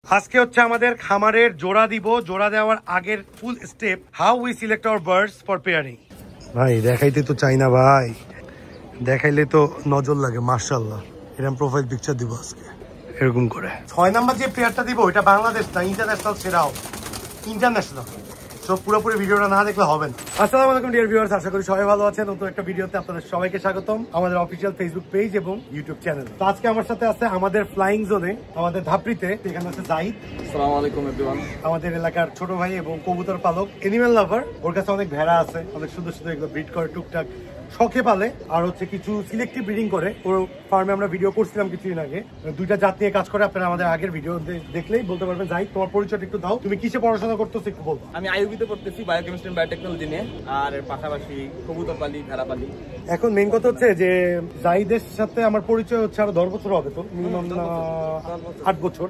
আজকে হচ্ছে আমাদের খামারের জোড়া দিব। জোড়া দেওয়ার আগের full step, how we select our birds for pairing. ভাই দেখাইতে তো চাই না ভাই, দেখাইলে তো নজর লাগে। মাশাআল্লাহ, এরকম প্রোফাইল পিকচার দিব আজকে এরকম করে। 6 নাম্বার যে পেয়ারটা দিব এটা বাংলাদেশ না, ইন্টারন্যাশনাল সেরাও, ইন্টারন্যাশনাল। সো পুরোপুরি ভিডিওটা না দেখলে হবে না। আসসালামু আলাইকুম ডিয়ার ভিউয়ার্স, আশা করি সবাই ভালো আছেন। নতুন একটা ভিডিওতে আপনাদের সবাইকে স্বাগতম আমাদের অফিসিয়াল ফেসবুক পেজ এবং ইউটিউব চ্যানেলে। তো আজকে আমার সাথে আছে আমাদের ফ্লাইং জোনে, আমাদের ধাপড়িতে, এখানে আছে জাহিদ। আসসালামু আলাইকুম এভরিওয়ান। আমাদের এলাকার ছোট ভাই এবং কবুতর পালক, এনিম্যাল লাভার। ওর কাছে অনেক ভেড়া আছে, অনেক সুন্দর সুন্দর, এগুলো ব্রিড করে টুকটাক শখে পালে, আর হচ্ছে কিছু সিলেক্টিভ ব্রিডিং করে। ওর ফার্মে আমরা ভিডিও করছিলাম কিছুদিন আগে, দুইটা জাত নিয়ে কাজ করে। আপনারা আমাদের আগের ভিডিও দেখলেই বলতে পারবেন। যাই, তোমার পরিচয়টা একটু দাও, তুমি কিসে পড়াশোনা করতেছো একটু বলবো। আমি আইইউবিতে পড়তেছি, বায়োকেমিস্ট্রি এন্ড বায়োটেকনোলজি নিয়ে, আর পাশাপাশি কবুতর পালি, ভেড়া পালি। এখন মেইন কথা হচ্ছে যে জাহিদের সাথে আমার পরিচয় হচ্ছে আরো 10 বছর হবে, তো মিনিমাম 8 বছর।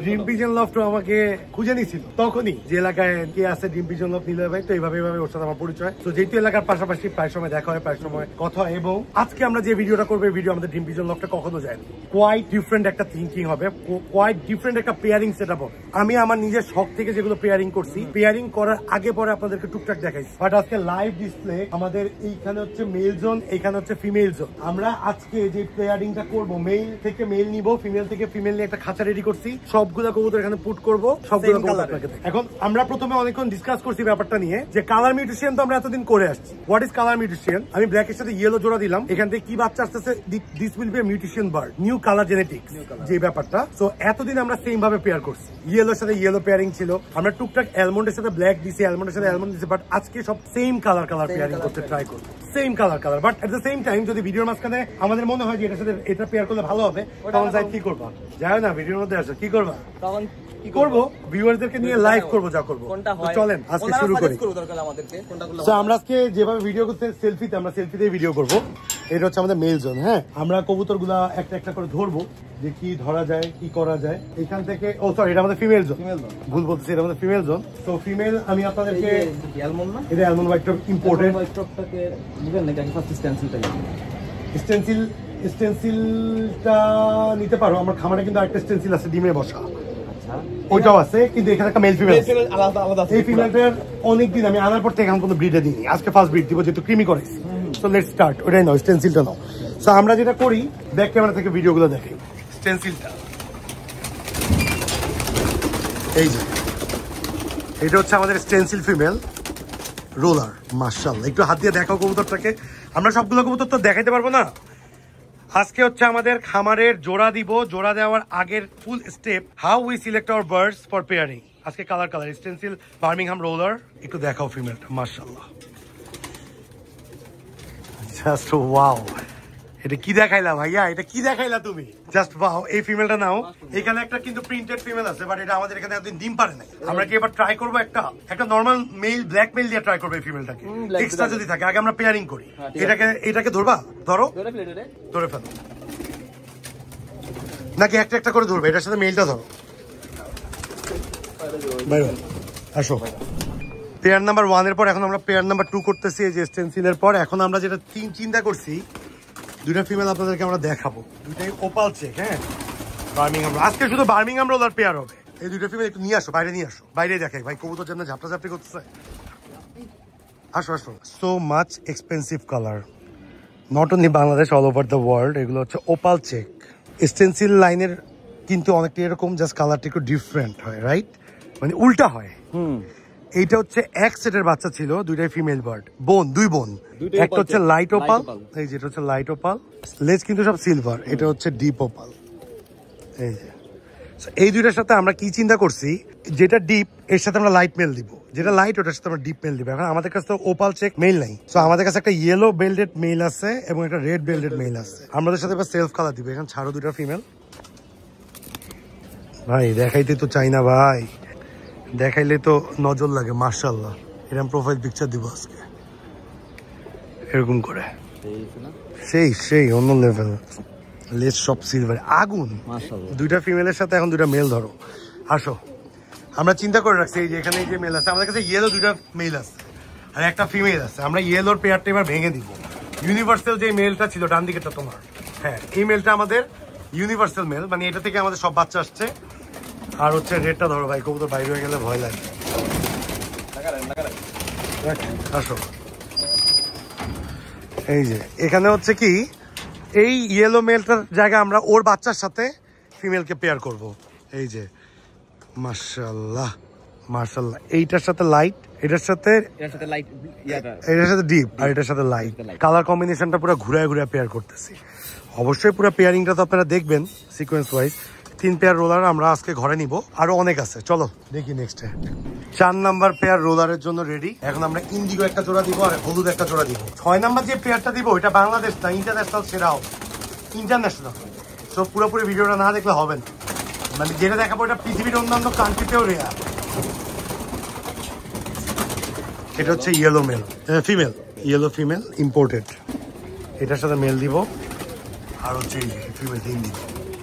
ড্রিম পিজন লফট আমাকে খুঁজে নিয়েছিল তখনই, যে এলাকায় কে আছে ড্রিম পিজন লফট নিলে ভাই। তো এইভাবে ওর সাথে আমার পরিচয়। তো যেহেতু এলাকার পাশাপাশি প্রায় সময় দেখা হয়, প্রায় সময় কথা হয়। এবং আজকে আমরা যে ভিডিওটা করবো, ভিডিও আমাদের ড্রিম পিজন লফটে কখনো যায়নি। কোয়াইট ডিফারেন্ট একটা থিঙ্কিং হবে, কোয়াইট ডিফারেন্ট একটা পেয়ারিং সেটআপ হবে। আমি আমার নিজের শখ থেকে যেগুলো পেয়ারিং করছি, পেয়ারিং করার আগে পরে আপনাদেরকে টুকটাক দেখাইছি। বাট আজকে লাইভ ডিসপ্লে আমাদের এইখানে হচ্ছে মেল জোন, এইখানে হচ্ছে ফিমেল জোন। আমরা আজকে যে পেয়ারিংটা করবো, মেল থেকে মেল নিব, ফিমেল থেকে ফিমেল নিয়ে একটা খাঁচা রেডি করছি। সবগুলা কবুতর এখানে পুট করবো, সবগুলো কবুতর। এখন আমরা প্রথমে অনেকক্ষণ ডিসকাস করছি ব্যাপারটা নিয়ে, যে কালার মিউটেশন তো আমরা এতদিন করে আসছি। What is colour mutation? আমি ব্ল্যাকের সাথে ইয়েলো জোড়া দিলাম, এখান থেকে কি বাচ্চা আসতেছে, this will be mutation bird, new colour genetics যে ব্যাপারটা। সো এতদিন আমরা সেম ভাবে পেয়ার করছি, ইয়েলোর সাথে ইয়েলো পেয়ারিং ছিল, আমরা টুকটাক অ্যালমন্ডের সাথে ব্ল্যাক দিছি, অ্যালমন্ডের সাথে অ্যালমন্ড দিছি। বাট আজকে সব সেম কালার পেয়ারিং করতে ট্রাই করবো, same colour. But at the same time যদি ভিডিওর মাঝখানে আমাদের মনে হয় যে এটার সাথে এটা পেয়ার করলে ভালো হবে, তখন যাই কি করবা, যায় না ভিডিওর মধ্যে আসো, কি করবা তখন কি করবো, ভিউয়ারদেরকে নিয়ে লাইভ করবো, যা করবো। চলেন আজকে শুরু করি। তো আমরা আজকে যেভাবে ভিডিও করতে, সেলফিতে, আমরা সেলফিতে ভিডিও করবো। এটা হচ্ছে আমাদের মেল জোন। হ্যাঁ, আমরা কবুতর গুলা একটা একটা করে ধরবো, যে কি ধরা যায়, কি করা যায় এখান থেকে। ও সরি, এটা আমাদের ফিমেল জোন, ভুল বলতেছি, এটা আমাদের ফিমেল জোন। তো ফিমেল আমি আপনাদেরকে, এটা অ্যালমন্ড হোয়াইট টপ ইম্পোর্টেড। স্টেনসিলটা নিতে পারো, আমার খামারে কিন্তু আরেকটা স্টেনসিল আছে ডিমে বসা, ওইটাও আছে, কিন্তু এখানে একটা মেল ফিমেল আলাদা। এই ফিমেলটার অনেকদিন আমি আনার পর থেকে এখন কোনো ব্রিডে দিইনি, আজকে ফার্স্ট ব্রিড দিব, যেহেতু ক্রিমি করেছি। So let's start. ওইটাই নাও, স্টেনসিলটা নাও। সো আমরা যেটা করি, ব্যাক ক্যামেরা থেকে ভিডিওগুলো দেখি। স্টেনসিলটা এই যে, এটা হচ্ছে আমাদের স্টেনসিল ফিমেল রোলার। মাশাআল্লাহ, একটু হাত দিয়ে দেখাও কবুতরটাকে। আমরা সবগুলো কবুতর তো দেখাইতে পারবো না। আজকে হচ্ছে আমাদের খামারের জোড়া দিব। জোড়া দেওয়ার আগের full step, how we select our birds for pairing. আজকে কালার স্টেনসিল বার্মিংহাম রোলার। একটু দেখাও ফিমেলটা, মাশাআল্লাহ, জাস্ট ওয়াও। এটা কি দেখাইলা ভাইয়া, এটা কি দেখাইলা তুমি, জাস্ট ওয়াও। এই ফিমেলটা নাও। এখানে একটা কিন্তু প্রিন্টেড ফিমেল আছে, বাট এটা আমাদের এখানে একদিন ডিম পারে নাই। আমরা কি এবার ট্রাই করবো, একটা নর্মাল মেল, ব্ল্যাক মেল দিয়ে ট্রাই করবো এই ফিমেলটাকে, এক্সট্রা যদি থাকে। আগে আমরা পেয়ারিং করি। এটাকে ধরবা, ধরো, ধরে ফেলো, নাকি একটা একটা করে ধরবে? এটার সাথে মেলটা ধরো, আসো। পেয়ার নাম্বার 1 এর পর এখন আমরা পেয়ার নাম্বার 2 করতেছি, এই যে স্টেনসিলের পর। এখন আমরা যেটা চিন্তা করছি, দুইটা ফিমেল আপনাদেরকে আমরা দেখাবো, দুইটাই ওপাল চেক। হ্যাঁ, বার্মিংহাম, আজকে শুধু বার্মিংহাম রোলার পেয়ার হবে। এই দুইটা ফিমেল একটু নিয়ে আসো, বাইরে নিয়ে আসো, বাইরে দেখাই ভাই, কবুতর জন্য ঝাপটাঝাপটি করতেছে। আসো আসো। So much expensive colour, not only Bangladesh, all over the world. এগুলো হচ্ছে ওপাল চেক স্টেনসিল লাইনের, কিন্তু অনেকটা এরকম, জাস্ট কালারটা একটু ডিফারেন্ট হয়, রাইট, মানে উল্টা হয়। এইটা হচ্ছে এক সেটের বাচ্চা ছিল, দুইটাই ফিমেল বার্ড, দুই বোন। একটা হচ্ছে লাইট ওপাল, এই যেটা হচ্ছে লাইট ওপাল, লেজ কিন্তু সব সিলভার। এটা হচ্ছে ডিপ ওপাল। এই যে, এই দুইটার সাথে আমরা কি চিন্তা করছি, যেটা ডিপ এর সাথে আমরা লাইট মেল দিব, যেটা লাইট ওটার সাথে আমরা ডিপ মেল দিব। এখন আমাদের কাছে তো ওপাল চেক মেল নাই, সো আমাদের কাছে একটা ইয়েলো বেল্টেড মেল আছে এবং একটা রেড বেল্টেড মেল আছে। আমাদের সাথে এবার সেলফ কালার দিব। এখানে ছাড়ো দুইটা ফিমেল। ভাই দেখাইতে তো চাই না ভাই, দেখাইলে তো নজর লাগে। মাশাআল্লাহ, এরকম প্রোফাইল পিকচার দিব আজকে এরকম করে, সেই অন্য লেভেল। লেস সব সিলভার, আগুন। দুইটা ফিমেলের সাথে এখন দুইটা মেল ধরো। আসো, আমরা চিন্তা করে রাখছি, এই যে এখানে যে মেল আছে, আমাদের কাছে ইয়েলো দুইটা মেল আছে আর একটা ফিমেল আছে। আমরা ইয়েলোর পেয়ারটা এবার ভেঙে দিব। ইউনিভার্সাল যে মেলটা ছিল ডান দিকেটা তোমার, হ্যাঁ, এই মেলটা আমাদের ইউনিভার্সাল মেল, মানে এটা থেকে আমাদের সব বাচ্চা আসছে। আর হচ্ছে রেটটা ধরো ভাই, কবুতর বাইরে হয়ে গেলে ভয় লাগে। আসো, এই যে এখানে হচ্ছে কি, এই ইয়েলো মেলটার জায়গায় আমরা ওর বাচ্চার সাথে ফিমেলকে পেয়ার করব। এই যে মাশাআল্লাহ মাশাআল্লাহ, এইটার সাথে লাইট, এটার সাথে ডিপ, আর এটার সাথে লাইট। কালার কম্বিনেশনটা পুরো ঘুরায় ঘুরায় পেয়ার করতেছি। অবশ্যই পুরো পেয়ারিংটা তো আপনারা দেখবেন সিকোয়েন্স ওয়াইজ। 3 পেয়ার রোলার আমরা আজকে ঘরে নিব, আরো অনেক আছে, চলো দেখি নেক্সটে। 4 নাম্বার পেয়ার রোলারের জন্য রেডি। এখন আমরা ইন্ডিগো একটা জোড়া দিব আর হলুদ একটা জোড়া দিব। 6 নাম্বার যে পেয়ারটা দিব এটা বাংলাদেশ না, ইন্টারন্যাশনাল সেরাও, ইন্টারন্যাশনাল। সো পুরোপুরি ভিডিওটা না দেখলে হবে না, মানে যেটা দেখাবো এটা পৃথিবীর অন্যান্য কান্ট্রিতেও রেয়ার। এটা হচ্ছে yellow male, female, yellow female imported. এটার সাথে মেল দিব, আর হচ্ছে এই ফিমেল দিব।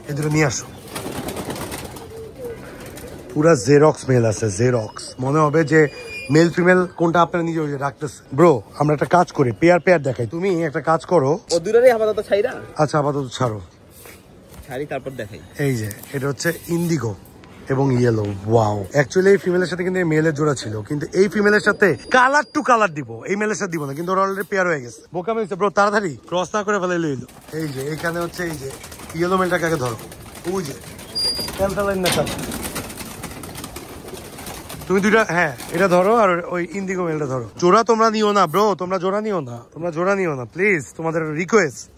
এই দুটো নিয়ে আসো। পুরা জেরক্স মেল আছে, জেরক্স। মনে হবে যে মেল ফিমেল কোনটা আপনারা নিজে রাখতেছে। ব্রো আমরা একটা কাজ করি, পেয়ার পেয়ার দেখাই। তুমি একটা কাজ করো, ও দুটোরই আপাতত ছাইরা। আচ্ছা আপাতত ছাড়ো, ছাড়ি তারপর দেখাই। এই যে এটা হচ্ছে ইন্ডিগো এবং ইয়েলো। ওয়াও, অ্যাকচুয়ালি এই ফিমেলের সাথে কিন্তু মেলের জোড়া ছিল, কিন্তু এই ফিমেলের সাথে কালার টু কালার দিব, এই মেলের সাথে দিব না, কিন্তু ওরা অলরেডি পেয়ার হয়ে গেছে। বোকামি হয়েছে ব্রো, তাড়াতাড়ি ক্রস না করে ফেলে লইলো। এই যে এইখানে হচ্ছে এই যে ইয়েলো মেলটাকে আগে ধরো, ওই যে ক্যান্টালাইন না, তুমি দুইটা, হ্যাঁ এটা ধরো, আর ওই ইন্ডিগো মেলটা ধরো। জোড়া তোমরা নিও না ব্রো, তোমরা জোড়া নিও না, তোমরা জোড়া নিও না প্লিজ, তোমাদের রিকোয়েস্ট।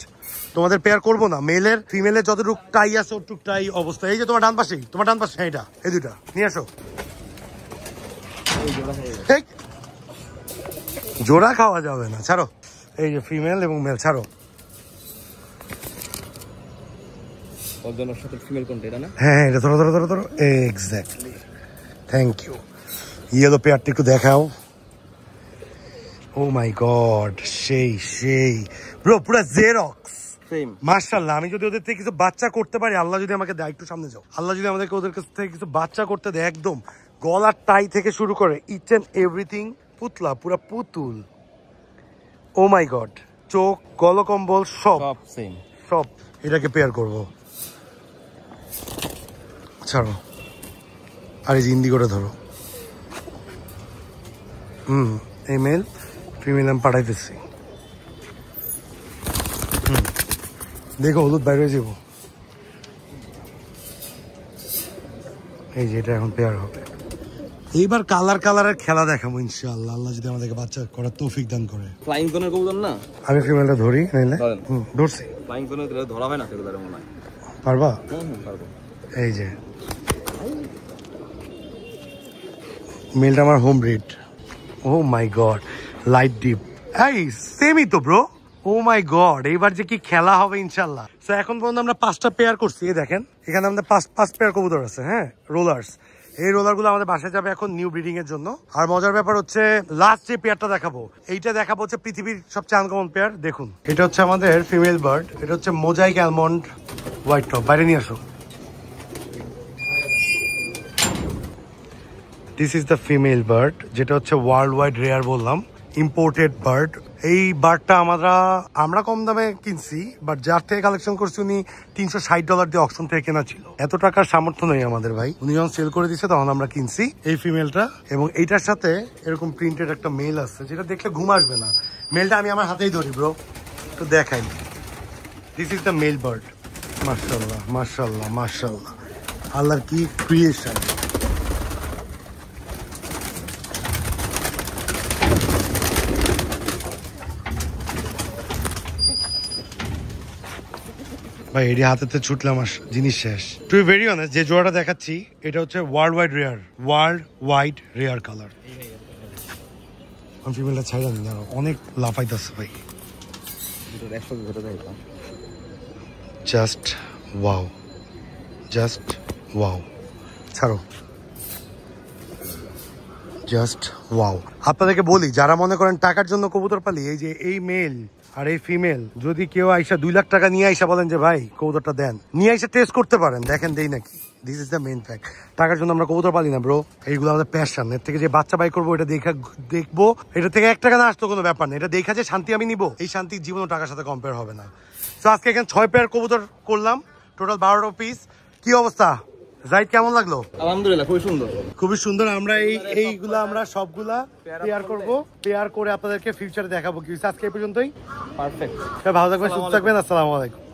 তোমাদের পেয়ার করবো না, মেলের ফিমেলের যতটুকু টাই আছে ওটুক টাই অবস্থা। এই যে তোমার ডান পাশেই, তোমার ডান পাশে, এটা এই দুইটা নিয়ে আসো। জোড়া খাওয়া যাবে না, ছাড়ো। এই যে ফিমেল এবং মেল, ছাড়ো। হ্যাঁ এটা ধরো ধরো ধরো ধরো, এক্স্যাক্টলি, থ্যাংক ইউ। ইয়েলো পেয়ারটা একটু দেখাও। ও মাই গড, সেই সেই ব্রো, পুরো জেরক্স মাশাআল্লাহ। আমি যদি ওদের থেকে কিছু বাচ্চা করতে পারি, আল্লাহ যদি আমাকে দেয়, একটু সামনে যাও, আল্লাহ যদি আমাদেরকে ওদের কাছ থেকে কিছু বাচ্চা করতে দেয়, একদম গলার টাই থেকে শুরু করে ইচ এন্ড এভরিথিং পুতলা, পুরা পুতুল। ও মাই গড, চোখ, গলকম্বল সব সেম, সব। এটাকে পেয়ার করব, ছাড়ো। আর এই যে ইন্ডিগোটা ধরো। এই মেল ফিমেল আমি পাঠাইতেছি। দেখো হলুদ বাইরে যাবো। এই যে এটা এখন পেয়ার হবে। এইবার কালার কালারের খেলা দেখাবো ইনশাআল্লাহ, আল্লাহ যদি আমাদেরকে বাচ্চা করার তৌফিক দান করে। ফ্লাইং জোনের কবুতর না, আমি ফিমেলটা ধরি নাইলে। ধরছি, ফ্লাইং জোনে ধরা হয় না সেগুলো মনে হয়। পারবা? পারবো। এই যে মেলটা আমার হোম ব্রিড। ও মাই গড, লাইট ডিপ, এই সেমই তো ব্রো। ও মাই গড, এইবার যে কি খেলা হবে ইনশাল্লাহ। তো এখন পর্যন্ত আমরা 5টা পেয়ার করছি, দেখেন এখানে আমাদের 5 পেয়ার কবুতর আছে। হ্যাঁ, রোলার্স। এই রোলার গুলো আমাদের বাসায় যাবে এখন নিউ ব্রিডিং এর জন্য। আর মজার ব্যাপার হচ্ছে লাস্ট যে পেয়ারটা দেখাবো, এইটা দেখাবো হচ্ছে পৃথিবীর সবচেয়ে আনকমন পেয়ার। দেখুন, এটা হচ্ছে আমাদের ফিমেল বার্ড, এটা হচ্ছে মোজাইক অ্যালমন্ড হোয়াইট টপ। বাইরে নিয়ে আসো। This is the female bird, যেটা হচ্ছে ওয়ার্ল্ড ওয়াইড রেয়ার বললাম, ইম্পোর্টেড বার্ড। এই বার্ডটা আমরা কম দামে কিনছি, বাট যার থেকে কালেকশন করছি উনি $360 দিয়ে অকশন থেকে কেনা ছিল। এত টাকার সামর্থ্য নেই আমাদের ভাই, উনি যখন সেল করে দিচ্ছে তখন আমরা কিনছি এই ফিমেলটা। এবং এইটার সাথে এরকম প্রিন্টেড একটা মেল আছে, যেটা দেখলে ঘুম আসবে না। মেলটা আমি আমার হাতেই ধরি ব্রো, একটু দেখাই। This is the male bird. মাশাআল্লাহ মাশাআল্লাহ মাশাআল্লাহ, আল্লাহর কি ক্রিয়েশন। ভাই এটি হাতেতে ছুটলে আমার জিনিস শেষ। টু বি ভেরি অনেস্ট, যে জোড়াটা দেখাচ্ছি এটা হচ্ছে ওয়ার্ল্ড ওয়াইড রেয়ার কালার। আমি ফিমেলটা ছাইলাম না, অনেক লাফাইতেছে ভাই। জাস্ট ওয়াও, জাস্ট ওয়াও, ছাড়ো, জাস্ট ওয়াও। আপনাদেরকে বলি, যারা মনে করেন টাকার জন্য কবুতর পালি, এই যে এই মেল আর এই ফিমেল, যদি কেউ আইসা 2 লাখ টাকা নিয়ে আইসা বলেন যে ভাই কবুতরটা দেন, নিয়ে আইসা টেস্ট করতে পারেন, দেখেন দেই নাকি। This is the main fact. টাকার জন্য আমরা কবুতর পালি না ব্রো, এইগুলো আমাদের প্যাশন। এর থেকে যে বাচ্চা বাই করবো, এটা দেখবো, এটা থেকে 1 টাকা না আসতো কোনো ব্যাপার না। এটা দেখা যে শান্তি আমি নিবো, এই শান্তি জীবনও টাকার সাথে কম্পেয়ার হবে না। তো আজকে এখানে 6 পেয়ার কবুতর করলাম, টোটাল 12টা পিস। কি অবস্থা? জাহিদ কেমন লাগলো? আলহামদুলিল্লাহ খুবই সুন্দর। খুবই সুন্দর। আমরা এইগুলা আমরা সবগুলা পেয়ার করব, পেয়ার করে আপনাদেরকে ফিউচারে দেখাবো। কি আজকে এই পর্যন্তই। পারফেক্ট। ভালো থাকবেন, সুস্থ থাকবেন। আসসালামু আলাইকুম।